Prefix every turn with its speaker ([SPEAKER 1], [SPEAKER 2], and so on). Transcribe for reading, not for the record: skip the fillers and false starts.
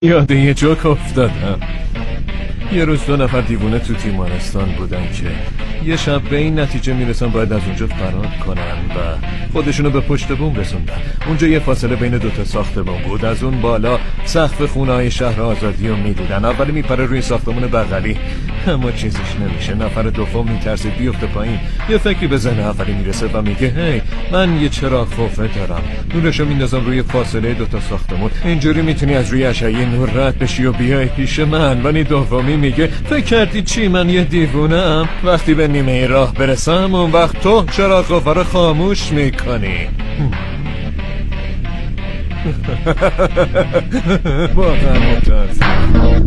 [SPEAKER 1] یاد یه جوک افتادم. یه روز 2 نفر دیوونه تو تیمارستان بودن که یه شب به این نتیجه میرسن باید از اونجا فرار کنن و خودشونو به پشت بوم رسوندن. اونجا یه فاصله بین 2 ساختمون بود. از اون بالا سقف خونه‌های شهر آزادی رو میدیدن. اولی میپره روی ساختمون بغلی، اما چیزیش نمیشه. نفر دوم میترسه بیفته پایین. یه فکری به ذهن اولی میرسه و میگه هی، من یه چراغ خفه دارم، نورشو میندازم روی فاصله 2 ساختمون، اینجوری میتونی از روی اشعه نور رد بشی و بیای پیش من. ولی دومی میگه فکر کردی چی، من یه دیوونه‌ام؟ وقتی به نیمه راه برسم اون وقت تو چراغ خفه رو خاموش میکنی. واقعا متاسفم.